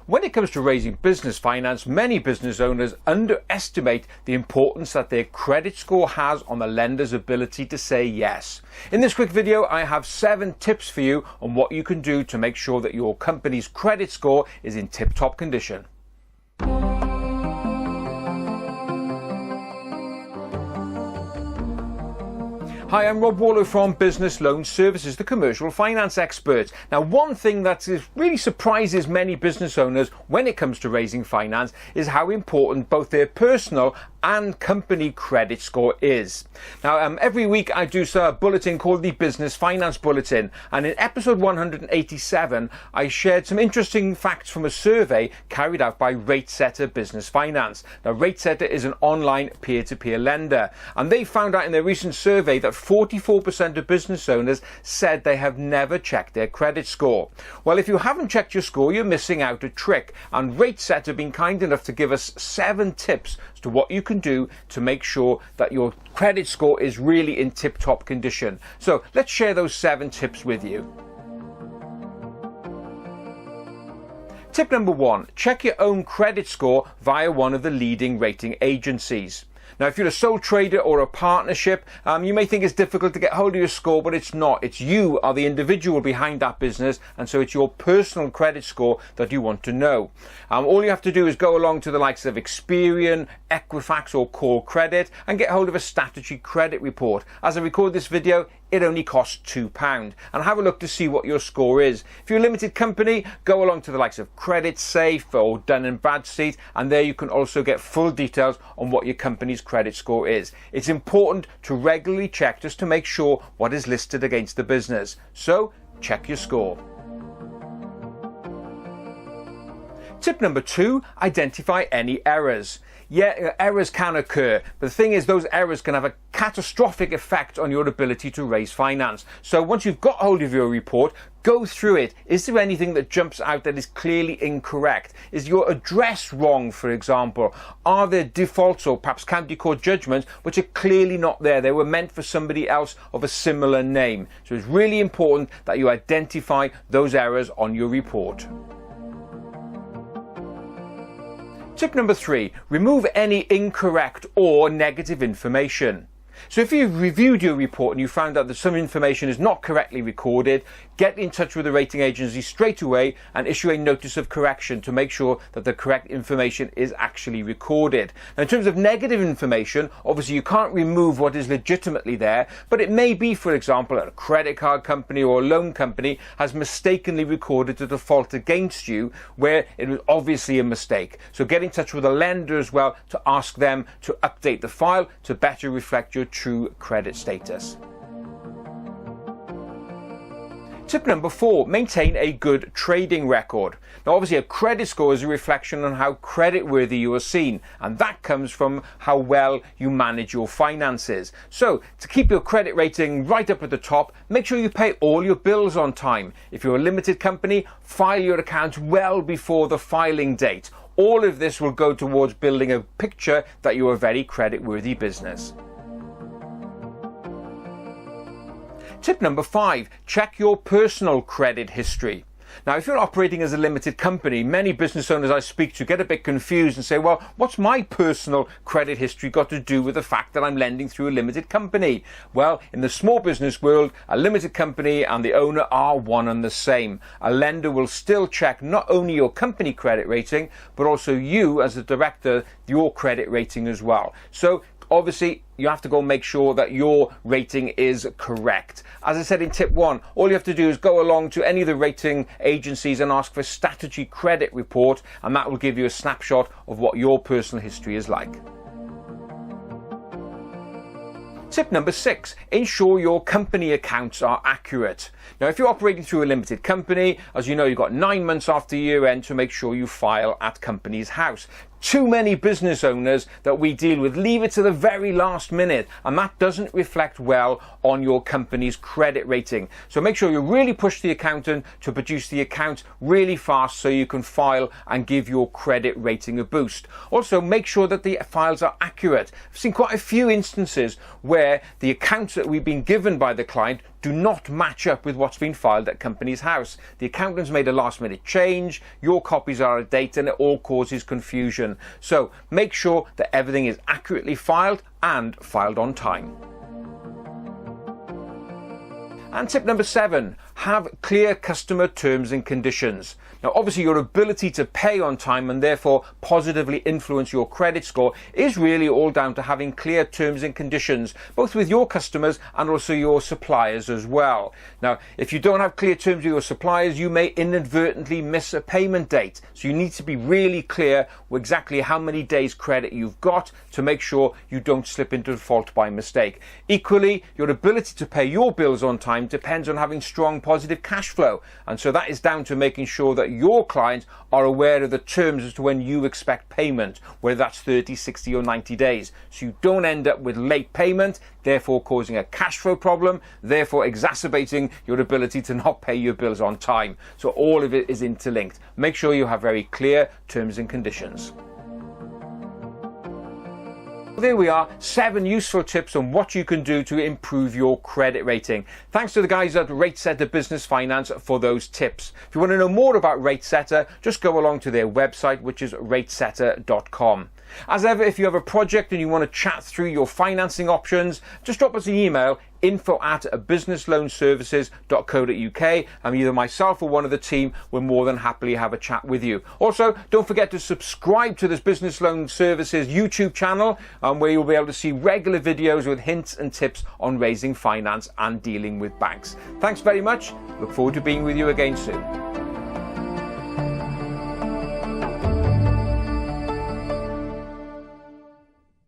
When it comes to raising business finance, many business owners underestimate the importance that their credit score has on the lender's ability to say yes. In this quick video, I have 7 tips for you on what you can do to make sure that your company's credit score is in tip-top condition. Hi, I'm Rob Waller from Business Loan Services, the commercial finance expert. Now, one thing that really surprises many business owners when it comes to raising finance is how important both their personal and company credit score is. Now, every week I do a bulletin called the Business Finance Bulletin, and in episode 187 I shared some interesting facts from a survey carried out by Ratesetter Business Finance. Now, Ratesetter is an online peer-to-peer lender, and they found out in their recent survey that 44% of business owners said they have never checked their credit score. Well, if you haven't checked your score, you're missing out a trick, and Ratesetter have been kind enough to give us 7 tips as to what you can do to make sure that your credit score is really in tip-top condition. So let's share those 7 tips with you. Tip number 1, check your own credit score via one of the leading rating agencies. Now, if you're a sole trader or a partnership, you may think it's difficult to get hold of your score, but it's not. It's you are the individual behind that business, and so it's your personal credit score that you want to know. All you have to do is go along to the likes of Experian, Equifax or Call Credit and get hold of a statutory credit report. As I record this video, it only costs £2, and have a look to see what your score is. If you're a limited company, go along to the likes of Credit Safe or Dun & Bradstreet, and there you can also get full details on what your company's credit score is. It's important to regularly check just to make sure what is listed against the business. So check your score. Tip number 2, identify any errors. Yeah, errors can occur, but the thing is those errors can have a catastrophic effect on your ability to raise finance. So once you've got hold of your report, go through it. Is there anything that jumps out that is clearly incorrect? Is your address wrong, for example? Are there defaults or perhaps county court judgments which are clearly not there? They were meant for somebody else of a similar name. So it's really important that you identify those errors on your report. Tip number 3, remove any incorrect or negative information. So if you've reviewed your report and you found out that some information is not correctly recorded, get in touch with the rating agency straight away and issue a notice of correction to make sure that the correct information is actually recorded. Now, in terms of negative information, obviously you can't remove what is legitimately there, but it may be, for example, that a credit card company or a loan company has mistakenly recorded a default against you where it was obviously a mistake. So get in touch with the lender as well to ask them to update the file to better reflect your true credit status. Tip number 4, maintain a good trading record. Now, obviously a credit score is a reflection on how creditworthy you are seen, and that comes from how well you manage your finances. So to keep your credit rating right up at the top, make sure you pay all your bills on time. If you're a limited company, file your accounts well before the filing date. All of this will go towards building a picture that you're a very creditworthy business. Tip number 5, check your personal credit history. Now, if you're operating as a limited company, many business owners I speak to get a bit confused and say, well, what's my personal credit history got to do with the fact that I'm lending through a limited company? Well, in the small business world, a limited company and the owner are one and the same. A lender will still check not only your company credit rating, but also you as a director, your credit rating as well. So obviously, you have to go make sure that your rating is correct. As I said in tip 1, all you have to do is go along to any of the rating agencies and ask for a statutory credit report, and that will give you a snapshot of what your personal history is like. Tip number 6, ensure your company accounts are accurate. Now, if you're operating through a limited company, as you know, you've got 9 months after year end to make sure you file at Companies House. Too many business owners that we deal with leave it to the very last minute, and that doesn't reflect well on your company's credit rating. So make sure you really push the accountant to produce the accounts really fast so you can file and give your credit rating a boost. Also, make sure that the files are accurate. I've seen quite a few instances where the accounts that we've been given by the client do not match up with what's been filed at company's house. The accountant's made a last minute change, your copies are out of date, and it all causes confusion. So make sure that everything is accurately filed and filed on time. And tip number 7, have clear customer terms and conditions. Now, obviously, your ability to pay on time and therefore positively influence your credit score is really all down to having clear terms and conditions, both with your customers and also your suppliers as well. Now, if you don't have clear terms with your suppliers, you may inadvertently miss a payment date. So you need to be really clear with exactly how many days credit you've got to make sure you don't slip into default by mistake. Equally, your ability to pay your bills on time depends on having strong positive cash flow, and so that is down to making sure that your clients are aware of the terms as to when you expect payment, whether that's 30, 60 or 90 days, so you don't end up with late payment, therefore causing a cash flow problem, therefore exacerbating your ability to not pay your bills on time. So all of it is interlinked. Make sure you have very clear terms and conditions. There we are, 7 useful tips on what you can do to improve your credit rating. Thanks to the guys at Ratesetter Business Finance for those tips. If you want to know more about Ratesetter, just go along to their website, which is ratesetter.com. As ever, if you have a project and you want to chat through your financing options, just drop us an email, info@businessloanservices.co.uk, and either myself or one of the team will more than happily have a chat with you. Also, don't forget to subscribe to this Business Loan Services YouTube channel, where you'll be able to see regular videos with hints and tips on raising finance and dealing with banks. Thanks very much. Look forward to being with you again soon.